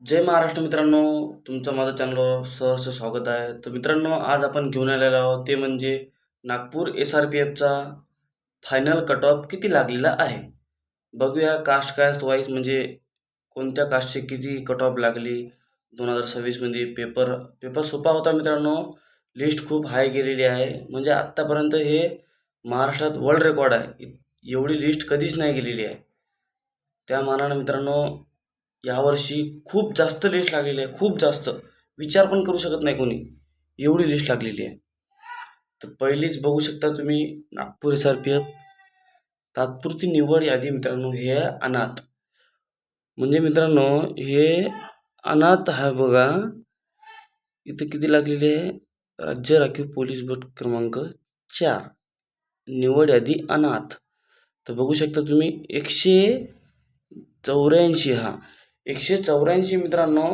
जय महाराष्ट्र मित्रांनो, तुमचं माझं चॅनलवर सहर्ष स्वागत आहे. तर मित्रांनो, आज आपण घेऊन आलेलो आहोत ते म्हणजे नागपूर SRPFचा फायनल कट ऑफ किती लागलेला आहे. बघूया कास्ट वाईज म्हणजे कोणत्या कास्टचे किती कट ऑफ लागली 2026 मध्ये. पेपर पेपर सोपा होता मित्रांनो. लिस्ट खूप हाय गेलेली आहे. म्हणजे आत्तापर्यंत हे महाराष्ट्रात वर्ल्ड रेकॉर्ड आहे. एवढी लिस्ट कधीच नाही गेलेली आहे. त्या मानानं मित्रांनो यावर्षी खूप जास्त लिस्ट लागलेली आहे. खूप जास्त विचार पण करू शकत नाही कोणी, एवढी लिस्ट लागलेली आहे. तर पहिलीच बघू शकता तुम्ही नागपूर SRPF तात्पुरती निवड यादी मित्रांनो. हे आहे अनाथ. म्हणजे मित्रांनो हे अनाथ आहे बघा. इथं किती लागलेली आहे? राज्य राखीव पोलीस बट क्रमांक 4 निवड यादी अनाथ. तर बघू शकता तुम्ही 184. 184 मित्रांनो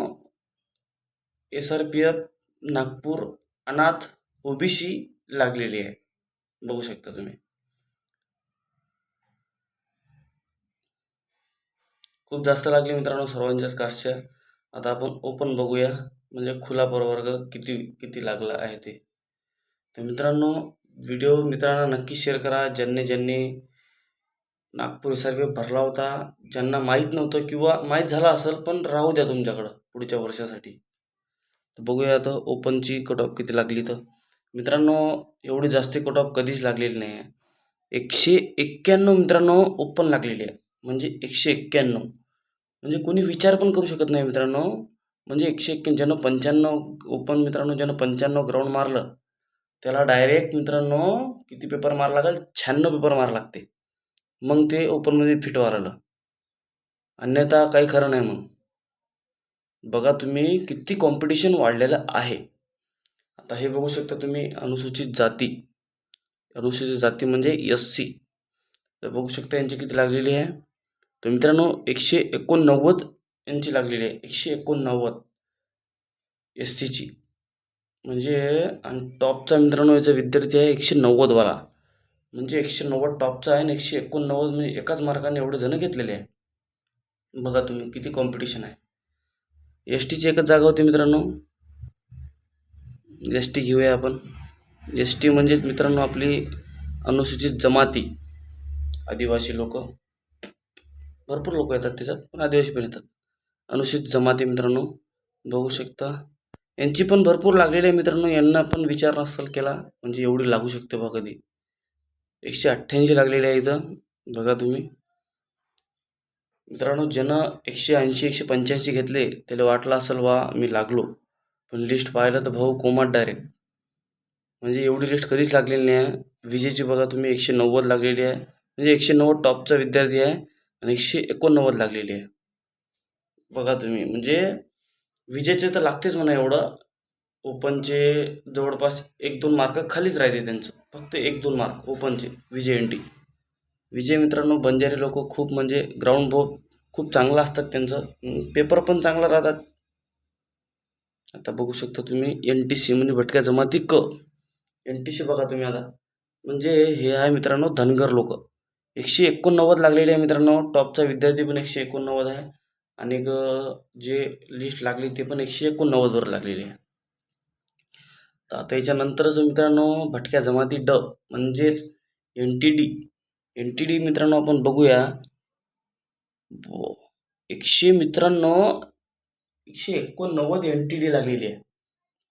SRPF नागपूर अनाथ OBC लागलेली आहे. बघू शकता तुम्ही. खूप जास्त लागले मित्रांनो सर्वांच्याच कास्टच्या. आता आपण ओपन बघूया म्हणजे खुला प्रवर्ग किती किती लागला आहे ते. तर मित्रांनो व्हिडिओ मित्रांना नक्की शेअर करा. ज्यांनी नागपूर SRPF भरला होता, ज्यांना माहीत नव्हतं किंवा माहीत झाला असेल पण राहू द्या तुमच्याकडं पुढच्या वर्षासाठी. तर बघूया आता ओपनची कट ऑफ किती लागली. तर मित्रांनो एवढी जास्त कट ऑफ कधीच लागलेली नाही आहे. 191 मित्रांनो ओपन लागलेली आहे. म्हणजे 191 म्हणजे कोणी विचार पण करू शकत नाही मित्रांनो. म्हणजे 191 ज्यानं 95 ओपन मित्रांनो, ज्यानं 95 ग्राउंड मारलं त्याला डायरेक्ट मित्रांनो किती पेपर मारा लागेल? 96 पेपर मारा लागते, मग ते ओपनमध्ये फिट व्हायला. अन्यथा काही खरं नाही. मग बघा तुम्ही किती कॉम्पिटिशन वाढलेलं आहे. आता हे बघू शकता तुम्ही अनुसूचित जाती म्हणजे SC. तर बघू शकता यांची किती लागलेली आहे. तर मित्रांनो 189 यांची लागलेली आहे. 189 SCची. म्हणजे आणि टॉपचा मित्रांनो याचा विद्यार्थी आहे 190 वाला. म्हणजे 190 टॉपचा आहे आणि 189 म्हणजे एकाच मार्काने एवढे जण घेतलेले आहे. बघा तुम्ही किती कॉम्पिटिशन आहे. STची एकच जागा होती मित्रांनो. ST घेऊया आपण. ST म्हणजे मित्रांनो आपली अनुसूचित जमाती, आदिवासी लोक. भरपूर लोक येतात त्याच्यात, पण आदिवासी पण येतात. अनुसूचित जमाती मित्रांनो बघू शकता. यांची पण भरपूर लागलेली आहे मित्रांनो. यांना पण विचार नसेल केला म्हणजे एवढी लागू शकते बघा कधी. 188 लागलेली आहे इथं. बघा तुम्ही मित्रांनो, ज्यानं 180 185 घेतले त्याला वाटलं असेल वा मी लागलो, पण लिस्ट पाहिलं तर भाऊ कोमात डायरेक्ट. म्हणजे एवढी लिस्ट कधीच लागलेली नाही आहे. विजेची बघा तुम्ही 190 लागलेली आहे. म्हणजे 190 टॉपचा विद्यार्थी आहे आणि 189 लागलेली आहे. बघा तुम्ही म्हणजे विजेचे तर लागतेच म्हणा एवढं. ओपनचे जवळपास 1-2 मार्क खालीच राहते त्यांचं. फक्त 1-2 मार्क ओपनचे विजय NT. विजय मित्रांनो बंजारी लोक खूप म्हणजे ग्राउंड खूप चांगला असतात त्यांचं. पेपर पण चांगला राहतात. आता बघू शकता तुम्ही NTC म्हणजे भटक्या जमाती NTC बघा तुम्ही आता. म्हणजे हे आहे मित्रांनो धनगर लोक. 189 लागलेले आहे मित्रांनो. टॉपचा विद्यार्थी पण 189 आहे आणि जे लिस्ट लागली ते पण 189 वर लागलेली आहे. तर आता याच्यानंतरच मित्रांनो भटक्या जमाती म्हणजेच NTD मित्रांनो आपण बघूया. मित्रांनो 189 NTD लागलेली आहे.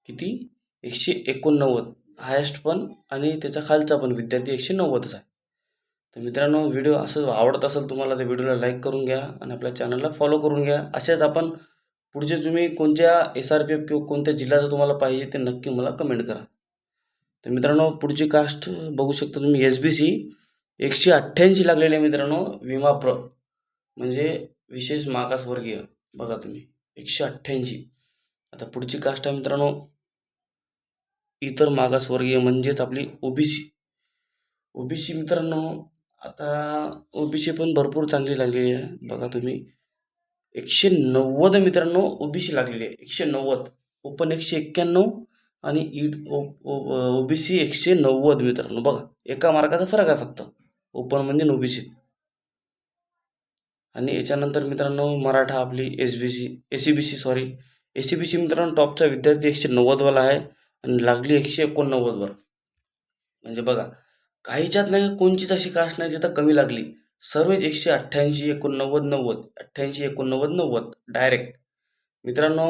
किती? 189 हायेस्ट पण आणि त्याच्या खालचा पण विद्यार्थी 190च आहे. तर मित्रांनो व्हिडिओ असं आवडत असेल तुम्हाला तर व्हिडिओला लाईक करून घ्या आणि आपल्या चॅनलला फॉलो करून घ्या. असेच आपण पुढचे तुम्ही कोणत्या SRPF किंवा कोणत्या जिल्ह्याचं तुम्हाला पाहिजे ते नक्की मला कमेंट करा. तर मित्रांनो पुढची कास्ट बघू शकता तुम्ही SBC 188 लागलेले आहे मित्रांनो. विमाप्र म्हणजे विशेष मागासवर्गीय. बघा तुम्ही 188. आता पुढची कास्ट आहे मित्रांनो इतर मागासवर्गीय म्हणजेच आपली OBC मित्रांनो. आता OBC पण भरपूर चांगली लागलेली आहे. बघा तुम्ही 190 मित्रांनो OBC लागलेली आहे. 190 ओपन 191 आणि OBC 190 मित्रांनो. बघा एका मार्काचा फरक आहे फक्त ओपन म्हणजे OBC. आणि याच्यानंतर मित्रांनो मराठा आपली एस सी बी सी मित्रांनो टॉपचा विद्यार्थी 190वाला आहे आणि लागली 189वर. म्हणजे बघा काहीच्यात नाही कोणचीच अशी कास्ट नाही जिथं कमी लागली. सर्वच 188, 89, 90, 88, 89, 90 डायरेक्ट. मित्रांनो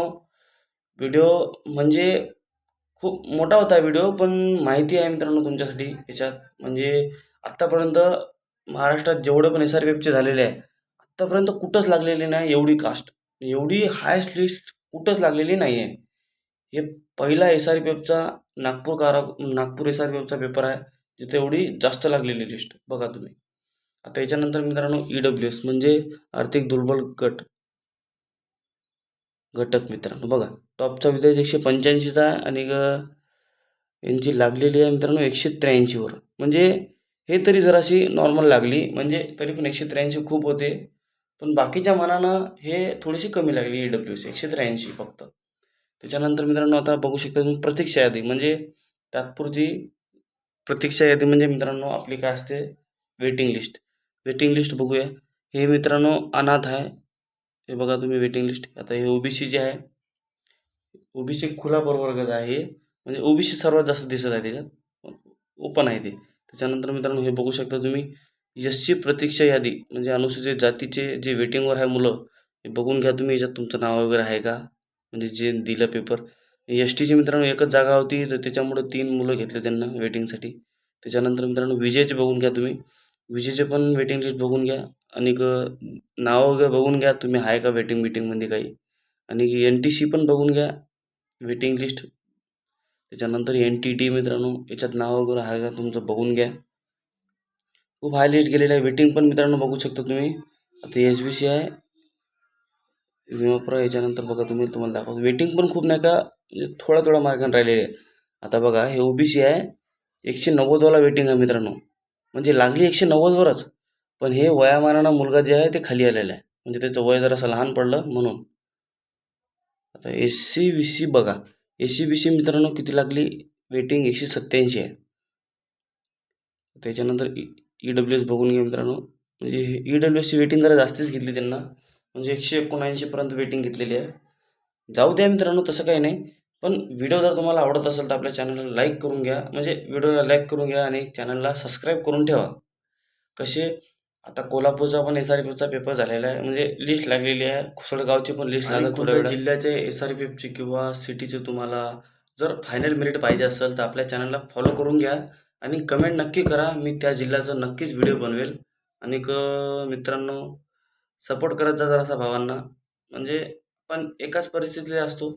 व्हिडिओ म्हणजे खूप मोठा होता व्हिडिओ, पण माहिती आहे मित्रांनो तुमच्यासाठी याच्यात. म्हणजे आत्तापर्यंत महाराष्ट्रात जेवढे पण SRPFचे झालेले आहे, आत्तापर्यंत कुठंच लागलेली नाही एवढी कास्ट. एवढी हायेस्ट लिस्ट कुठंच लागलेली नाही आहे. हे पहिला SRPFचा नागपूर SRPFचा पेपर आहे जिथे एवढी जास्त लागलेली लिस्ट बघा तुम्ही. आता याच्यानंतर मित्रांनो EWS म्हणजे आर्थिक दुर्बल घटक मित्रांनो बघा टॉपचा विद्यार्थी 185चा आहे आणि यांची लागलेली आहे मित्रांनो 183वर. म्हणजे हे तरी जराशी नॉर्मल लागली, म्हणजे तरी पण 183 खूप होते, पण बाकीच्या मानानं हे थोडीशी कमी लागली EWS 183 फक्त. त्याच्यानंतर मित्रांनो आता बघू शकता तुम्ही प्रतीक्षा यादी, म्हणजे तात्पुरती प्रतीक्षा यादी म्हणजे मित्रांनो आपली काय असते वेटिंग लिस्ट. वेटिंग लिस्ट बघूया. हे मित्रांनो अनाथ आहे, हे बघा तुम्ही वेटिंग लिस्ट. आता हे ओबीसी जे आहे, ओबीसी खुला प्रवर्गाचा आहे, म्हणजे ओबीसी सर्वात जास्त दिसत आहे त्याच्यात, ओपन आहे ते. त्याच्यानंतर मित्रांनो हे बघू शकता तुम्ही SC प्रतीक्षा यादी, म्हणजे अनुसूचित जातीचे जे वेटिंगवर आहे मुलं, हे बघून घ्या तुम्ही. याच्यात तुमचं नाव वगैरे आहे का, म्हणजे जे दिलं पेपर. STची मित्रांनो एकच जागा होती, तर त्याच्यामुळे 3 मुलं घेतले त्यांना वेटिंगसाठी. त्याच्यानंतर मित्रांनो विजेचे बघून घ्या तुम्ही, विजेचे पण वेटिंग लिस्ट बघून घ्या आणि नाव वगैरे बघून घ्या तुम्ही आहे का वेटिंग मीटिंगमध्ये काही. आणि NTC पण बघून घ्या वेटिंग लिस्ट. त्याच्यानंतर NTT मित्रांनो याच्यात नाव वगैरे आहे का तुमचं बघून घ्या. खूप हाय लिस्ट गेलेलं आहे. वेटिंग पण मित्रांनो बघू शकता तुम्ही. आता SBC आहे विमाप्रा, याच्यानंतर बघा तुम्ही तुम्हाला दाखवतो वेटिंग पण खूप नाही का, म्हणजे थोडा मार्गाने राहिलेले आहे. आता बघा हे ओबीसी आहे 190वाला वेटिंग आहे मित्रांनो, म्हणजे लागली 190वरच, पण हे वयामानानं मुलगा जे आहे ते खाली आलेला आहे, म्हणजे त्याचं वय जरासं लहान पडलं म्हणून. आता SC बघा, SC मित्रांनो किती लागली वेटिंग 187 आहे. त्याच्यानंतर EWS बघून घ्या मित्रांनो, म्हणजे EWSची वेटिंग जरा जास्तीच घेतली त्यांना, म्हणजे 179पर्यंत वेटिंग घेतलेली आहे. जाऊ द्या मित्रांनो तसं काही नाही, पण व्हिडिओ जर तुम्हाला आवडत असेल तर आपल्या चॅनलला लाईक करून घ्या, म्हणजे व्हिडिओला लाईक करून घ्या आणि चॅनलला सबस्क्राईब करून ठेवा. कसे आता कोल्हापूरचा पण SRPFचा पेपर झालेला आहे, म्हणजे लिस्ट लागलेली आहे. कुसळगावची पण लिस्ट लागेल थोड्या वेळात. जिल्ह्याचे SRPFची किंवा सिटीचे तुम्हाला जर फायनल मेरिट पाहिजे असेल तर आपल्या चॅनलला फॉलो करून घ्या आणि कमेंट नक्की करा. मी त्या जिल्ह्याचा नक्कीच व्हिडिओ बनवेल. आणि मित्रांनो सपोर्ट करत जा जरासा भावांना, म्हणजे पण एकाच परिस्थितीत असतो.